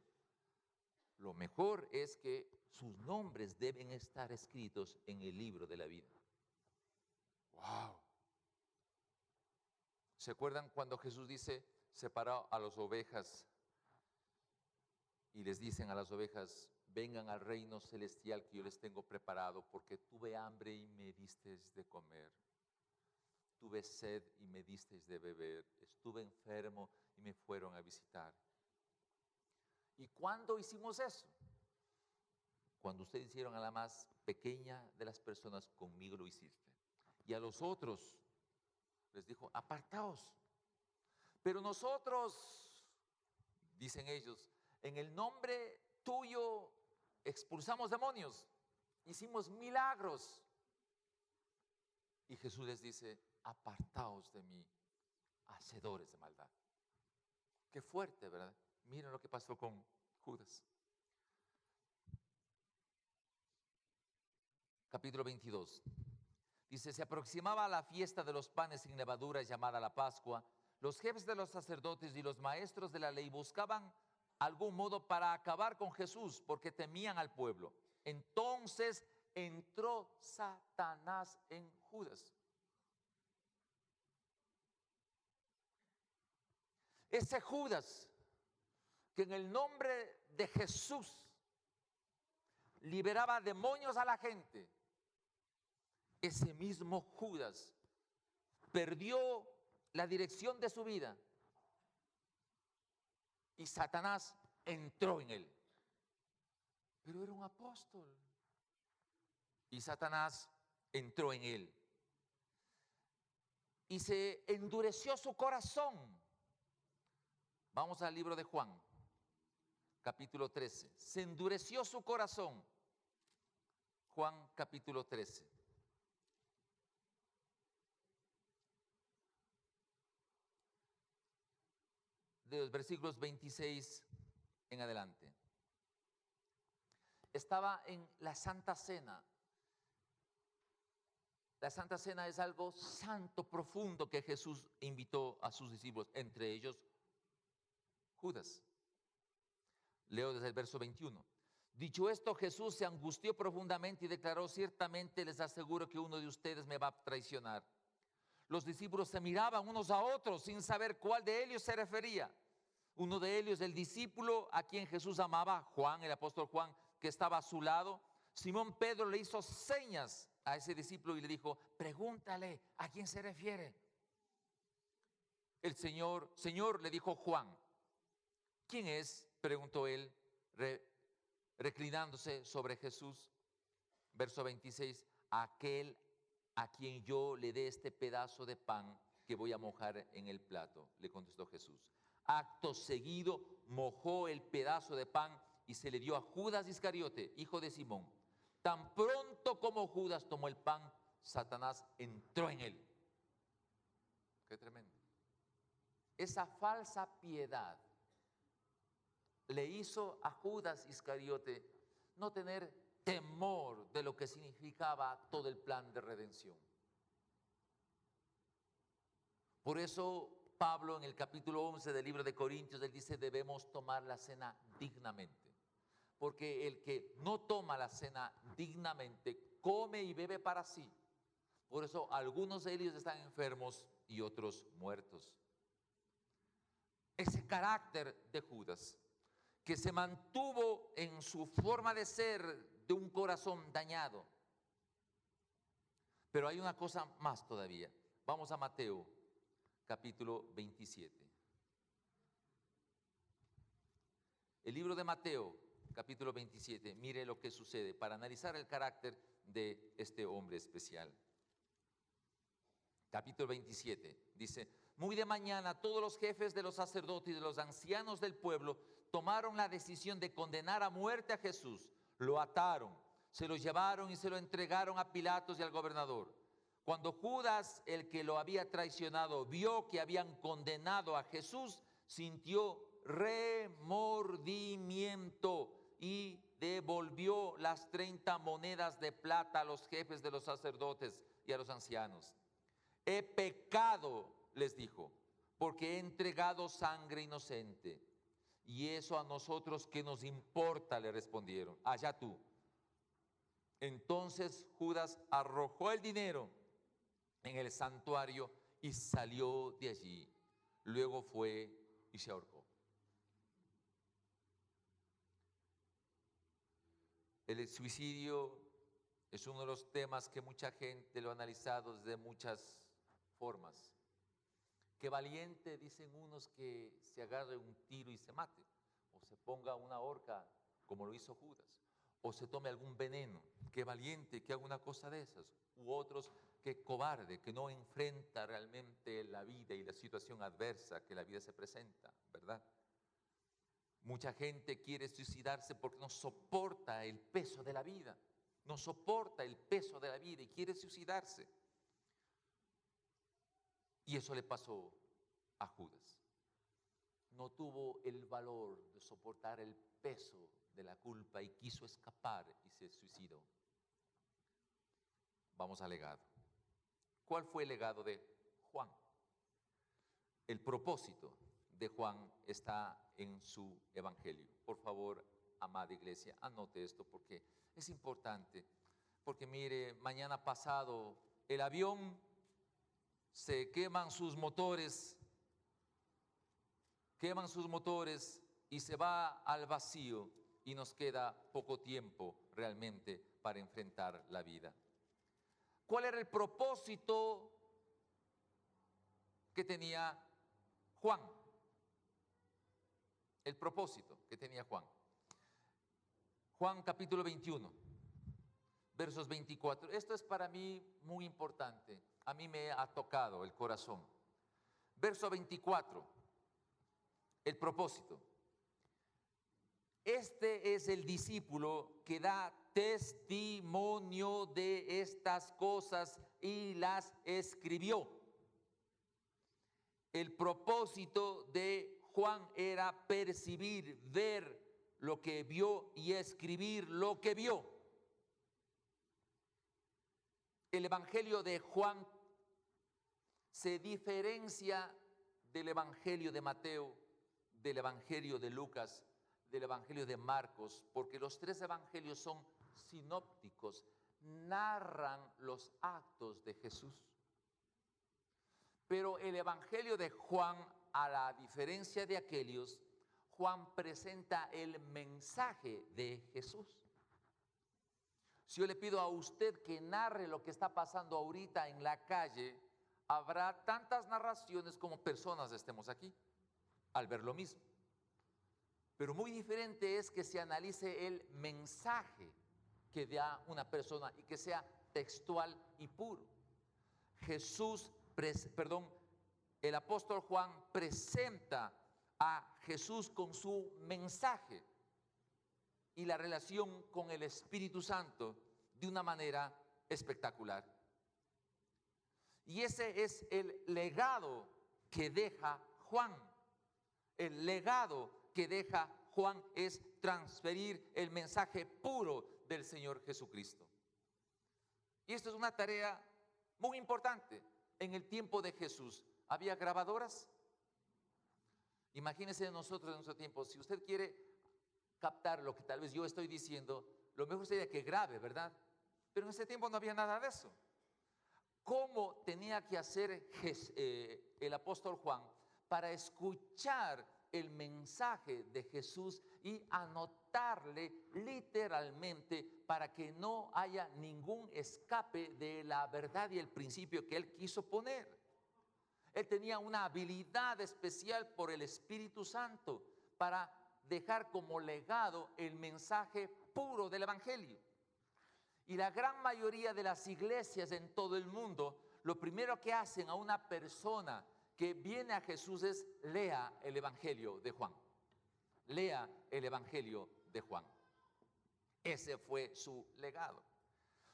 Lo mejor es que sus nombres deben estar escritos en el libro de la vida. ¡Wow! ¿Se acuerdan cuando Jesús dice: separó a las ovejas y les dicen a las ovejas: vengan al reino celestial que yo les tengo preparado, porque tuve hambre y me disteis de comer, tuve sed y me disteis de beber, estuve enfermo y me fueron a visitar? ¿Y cuándo hicimos eso? Cuando ustedes hicieron a la más pequeña de las personas, conmigo lo hiciste. Y a los otros les dijo: apartaos. Pero nosotros, dicen ellos, en el nombre tuyo expulsamos demonios, hicimos milagros. Y Jesús les dice: apartaos de mí, hacedores de maldad. Qué fuerte, ¿verdad? Miren lo que pasó con Judas. Capítulo 22. Dice: se aproximaba la fiesta de los panes sin levadura, llamada la Pascua. Los jefes de los sacerdotes y los maestros de la ley buscaban algún modo para acabar con Jesús, porque temían al pueblo. Entonces entró Satanás en Judas. Ese Judas que en el nombre de Jesús liberaba demonios a la gente, ese mismo Judas perdió la dirección de su vida y Satanás entró en él. Pero era un apóstol. Y Satanás entró en él. Y se endureció su corazón. Vamos al libro de Juan, capítulo 13. Se endureció su corazón. Juan, capítulo 13. De los versículos 26 en adelante. Estaba en la Santa Cena. La Santa Cena es algo santo, profundo, que Jesús invitó a sus discípulos, entre ellos Judas. Leo desde el verso 21. Dicho esto, Jesús se angustió profundamente y declaró: ciertamente les aseguro que uno de ustedes me va a traicionar. Los discípulos se miraban unos a otros sin saber cuál de ellos se refería. Uno de ellos, el discípulo a quien Jesús amaba, Juan, el apóstol Juan, que estaba a su lado. Simón Pedro le hizo señas a ese discípulo y le dijo: pregúntale a quién se refiere. El Señor, le dijo Juan. ¿Quién es?, preguntó él, reclinándose sobre Jesús. Verso 26, aquel a quien yo le dé este pedazo de pan que voy a mojar en el plato, le contestó Jesús. Acto seguido mojó el pedazo de pan y se le dio a Judas Iscariote, hijo de Simón. Tan pronto como Judas tomó el pan, Satanás entró en él. Qué tremendo. Esa falsa piedad le hizo a Judas Iscariote no tener temor de lo que significaba todo el plan de redención. Por eso Pablo, en el capítulo 11 del libro de Corintios, él dice: debemos tomar la cena dignamente. Porque el que no toma la cena dignamente come y bebe para sí. Por eso algunos de ellos están enfermos y otros muertos. Ese carácter de Judas, que se mantuvo en su forma de ser, de un corazón dañado. Pero hay una cosa más todavía. Vamos a Mateo, capítulo 27. El libro de Mateo, capítulo 27. Mire lo que sucede para analizar el carácter de este hombre especial. Capítulo 27, dice: muy de mañana todos los jefes de los sacerdotes y de los ancianos del pueblo tomaron la decisión de condenar a muerte a Jesús. Lo ataron, se lo llevaron y se lo entregaron a Pilatos y al gobernador. Cuando Judas, el que lo había traicionado, vio que habían condenado a Jesús, sintió remordimiento y devolvió las 30 monedas de plata a los jefes de los sacerdotes y a los ancianos. He pecado, les dijo, porque he entregado sangre inocente. Y eso a nosotros, ¿qué nos importa?, le respondieron. Allá tú. Entonces Judas arrojó el dinero en el santuario y salió de allí. Luego fue y se ahorcó. El suicidio es uno de los temas que mucha gente lo ha analizado desde muchas formas. Qué valiente, dicen unos, que se agarre un tiro y se mate, o se ponga una horca como lo hizo Judas, o se tome algún veneno. Qué valiente que haga una cosa de esas. U otros, qué cobarde, que no enfrenta realmente la vida y la situación adversa que la vida se presenta, ¿verdad? Mucha gente quiere suicidarse porque no soporta el peso de la vida, no soporta el peso de la vida y quiere suicidarse. Y eso le pasó a Judas. No tuvo el valor de soportar el peso de la culpa y quiso escapar y se suicidó. Vamos al legado. ¿Cuál fue el legado de Juan? El propósito de Juan está en su evangelio. Por favor, amada iglesia, anote esto porque es importante. Porque mire, mañana pasado el avión se queman sus motores y se va al vacío y nos queda poco tiempo realmente para enfrentar la vida. ¿Cuál era el propósito que tenía Juan? El propósito que tenía Juan. Juan capítulo 21, versos 24. Esto es para mí muy importante. A mí me ha tocado el corazón. Verso 24, el propósito. Este es el discípulo que da testimonio de estas cosas y las escribió. El propósito de Juan era percibir, ver lo que vio y escribir lo que vio. El Evangelio de Juan se diferencia del Evangelio de Mateo, del Evangelio de Lucas, del Evangelio de Marcos, porque los tres evangelios son sinópticos, narran los actos de Jesús. Pero el Evangelio de Juan, a la diferencia de aquellos, Juan presenta el mensaje de Jesús. Si yo le pido a usted que narre lo que está pasando ahorita en la calle, habrá tantas narraciones como personas estemos aquí al ver lo mismo. Pero muy diferente es que se analice el mensaje que da una persona y que sea textual y puro. El apóstol Juan presenta a Jesús con su mensaje y la relación con el Espíritu Santo de una manera espectacular. Y ese es el legado que deja Juan. El legado que deja Juan es transferir el mensaje puro del Señor Jesucristo. Y esto es una tarea muy importante. En el tiempo de Jesús, ¿había grabadoras? Imagínense nosotros en nuestro tiempo, si usted quiere captar lo que tal vez yo estoy diciendo, lo mejor sería que grabe, ¿verdad? Pero en ese tiempo no había nada de eso. ¿Cómo tenía que hacer el apóstol Juan para escuchar el mensaje de Jesús y anotarle literalmente para que no haya ningún escape de la verdad y el principio que él quiso poner? Él tenía una habilidad especial por el Espíritu Santo para dejar como legado el mensaje puro del Evangelio. Y la gran mayoría de las iglesias en todo el mundo, lo primero que hacen a una persona que viene a Jesús es lea el Evangelio de Juan. Lea el Evangelio de Juan. Ese fue su legado.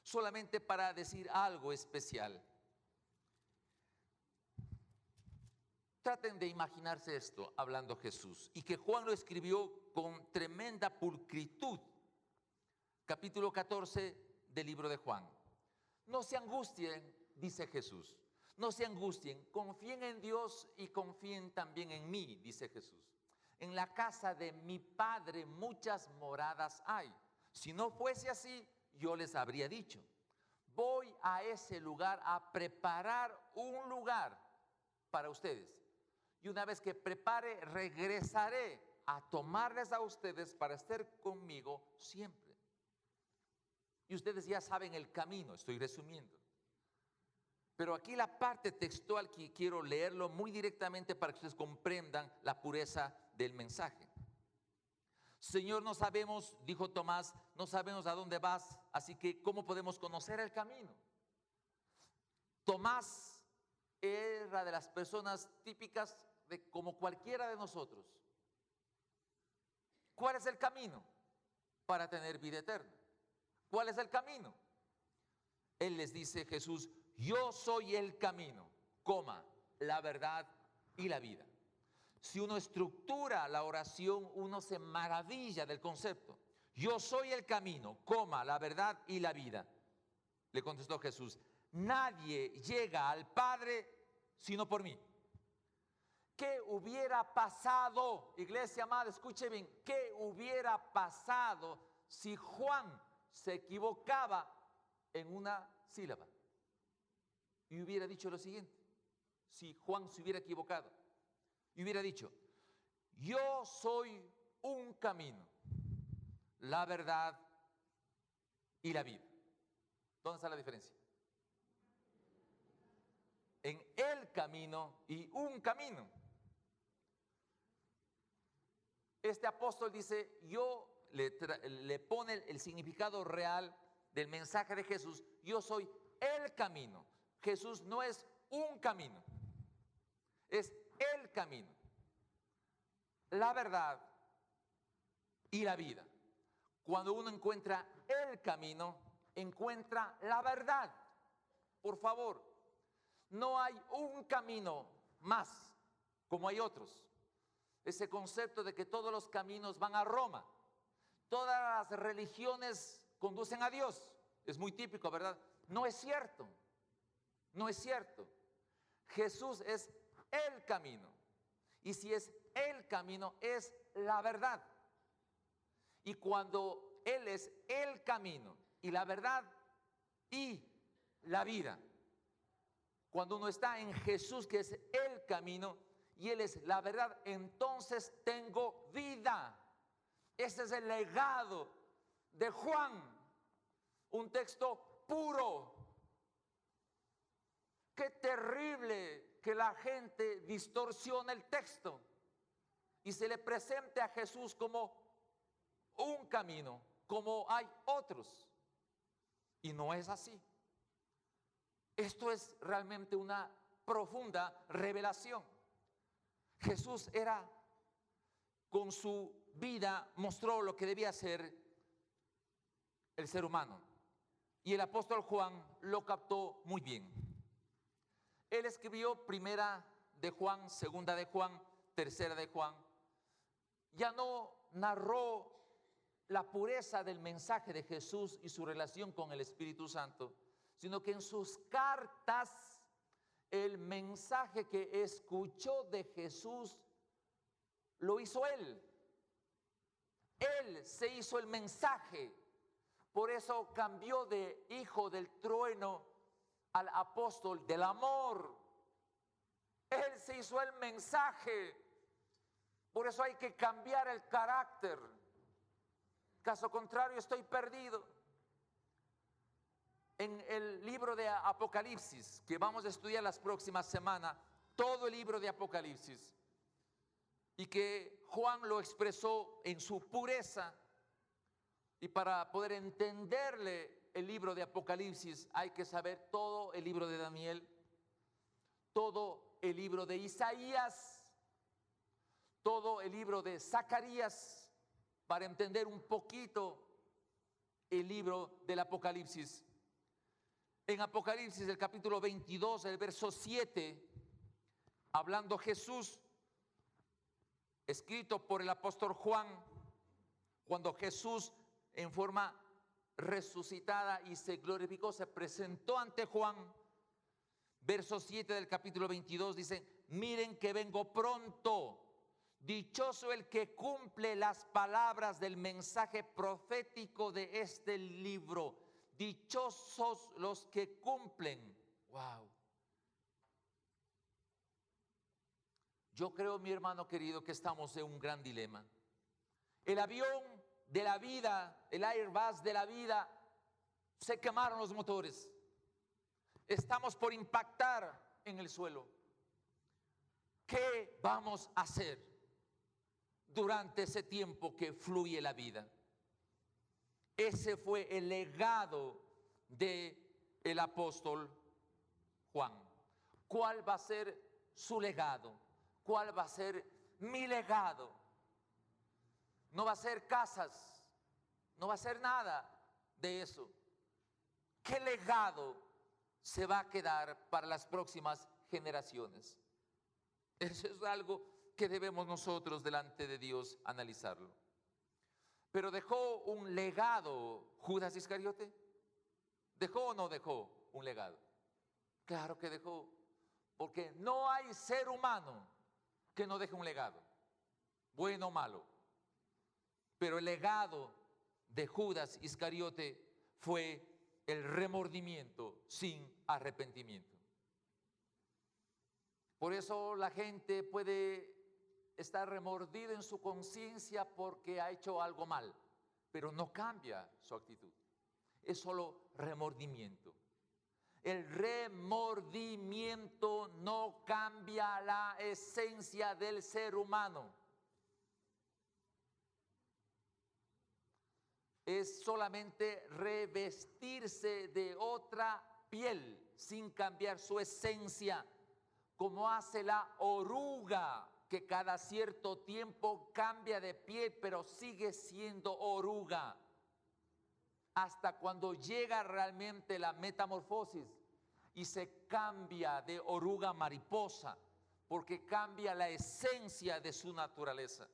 Solamente para decir algo especial. Traten de imaginarse esto hablando Jesús y que Juan lo escribió con tremenda pulcritud. Capítulo 14 del libro de Juan. No se angustien, dice Jesús. No se angustien, confíen en Dios y confíen también en mí, dice Jesús. En la casa de mi Padre muchas moradas hay. Si no fuese así, yo les habría dicho. Voy a ese lugar a preparar un lugar para ustedes. Y una vez que prepare, regresaré a tomarles a ustedes para estar conmigo siempre. Y ustedes ya saben el camino, estoy resumiendo. Pero aquí la parte textual que quiero leerlo muy directamente para que ustedes comprendan la pureza del mensaje. Señor, no sabemos, dijo Tomás, no sabemos a dónde vas, así que ¿cómo podemos conocer el camino? Tomás era de las personas típicas de como cualquiera de nosotros. ¿Cuál es el camino para tener vida eterna? ¿Cuál es el camino? Él les dice, Jesús, yo soy el camino, la verdad y la vida. Si uno estructura la oración, uno se maravilla del concepto. Yo soy el camino, la verdad y la vida. Le contestó Jesús, nadie llega al Padre sino por mí. ¿Qué hubiera pasado, iglesia amada, escuche bien, qué hubiera pasado si Juan se equivocaba en una sílaba? Y hubiera dicho lo siguiente, si Juan se hubiera equivocado, y hubiera dicho, yo soy un camino, la verdad y la vida. ¿Dónde está la diferencia? En el camino y un camino. Este apóstol dice, le pone el significado real del mensaje de Jesús, yo soy el camino. Jesús no es un camino, es el camino, la verdad y la vida. Cuando uno encuentra el camino, encuentra la verdad. Por favor, no hay un camino más como hay otros. Ese concepto de que todos los caminos van a Roma, todas las religiones conducen a Dios, es muy típico, ¿verdad? No es cierto, no es cierto. Jesús es el camino, y si es el camino, es la verdad. Y cuando Él es el camino y la verdad y la vida, cuando uno está en Jesús, que es el camino y Él es la verdad, entonces tengo vida. Ese es el legado de Juan, un texto puro. Qué terrible que la gente distorsiona el texto y se le presente a Jesús como un camino, como hay otros. Y no es así. Esto es realmente una profunda revelación. Jesús era, con su vida, mostró lo que debía ser el ser humano. Y el apóstol Juan lo captó muy bien. Él escribió primera de Juan, segunda de Juan, tercera de Juan. Ya no narró la pureza del mensaje de Jesús y su relación con el Espíritu Santo, sino que en sus cartas el mensaje que escuchó de Jesús lo hizo Él. Él se hizo el mensaje. Por eso cambió de hijo del trueno al apóstol del amor. Él se hizo el mensaje. Por eso hay que cambiar el carácter. Caso contrario, estoy perdido. En el libro de Apocalipsis, que vamos a estudiar las próximas semanas, todo el libro de Apocalipsis, y que Juan lo expresó en su pureza, y para poder entenderle el libro de Apocalipsis hay que saber todo el libro de Daniel, todo el libro de Isaías, todo el libro de Zacarías, para entender un poquito el libro del Apocalipsis. En Apocalipsis, el capítulo 22, el verso 7, hablando Jesús, escrito por el apóstol Juan, cuando Jesús en forma resucitada y se glorificó, se presentó ante Juan. Verso 7 del capítulo 22 dice: miren que vengo pronto. Dichoso el que cumple las palabras del mensaje profético de este libro. Dichosos los que cumplen. Wow. Yo creo, mi hermano querido, que estamos en un gran dilema. El avión de la vida, el Airbus de la vida, se quemaron los motores. Estamos por impactar en el suelo. ¿Qué vamos a hacer durante ese tiempo que fluye la vida? Ese fue el legado del apóstol Juan. ¿Cuál va a ser su legado? ¿Cuál va a ser mi legado? No va a ser casas, no va a ser nada de eso. ¿Qué legado se va a quedar para las próximas generaciones? Eso es algo que debemos nosotros delante de Dios analizarlo. Pero ¿dejó un legado Judas Iscariote? ¿Dejó o no dejó un legado? Claro que dejó, porque no hay ser humano que no deje un legado, bueno o malo. Pero el legado de Judas Iscariote fue el remordimiento sin arrepentimiento. Por eso la gente puede estar remordida en su conciencia porque ha hecho algo mal, pero no cambia su actitud. Es solo remordimiento. El remordimiento no cambia la esencia del ser humano. es solamente revestirse de otra piel sin cambiar su esencia, como hace la oruga, que cada cierto tiempo cambia de piel, pero sigue siendo oruga, hasta cuando llega realmente la metamorfosis y se cambia de oruga a mariposa, porque cambia la esencia de su naturaleza.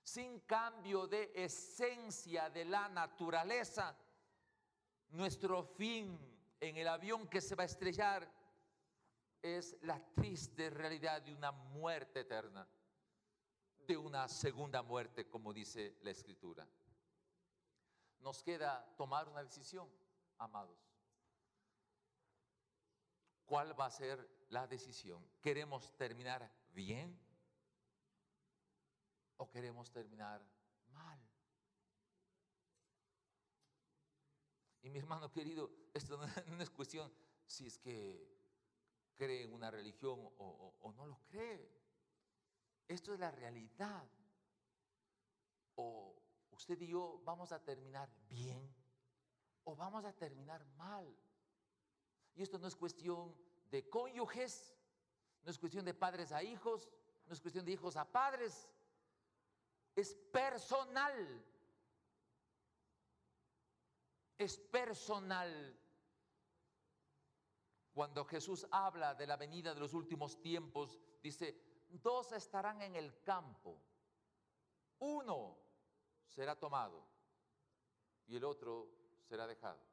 Sin cambio de esencia de la naturaleza, nuestro fin en el avión que se va a estrellar es la triste realidad de una muerte eterna, de una segunda muerte, como dice la Escritura. Nos queda tomar una decisión, amados. ¿Cuál va a ser la decisión? ¿Queremos terminar bien o queremos terminar mal? Y mi hermano querido, esto no es cuestión si es que cree en una religión o no lo cree. Esto es la realidad. O usted y yo vamos a terminar bien o vamos a terminar mal. Y esto no es cuestión de cónyuges, no es cuestión de padres a hijos, no es cuestión de hijos a padres, es personal. Es personal. Cuando Jesús habla de la venida de los últimos tiempos, dice, 2 estarán en el campo, 1 será tomado y el otro será dejado.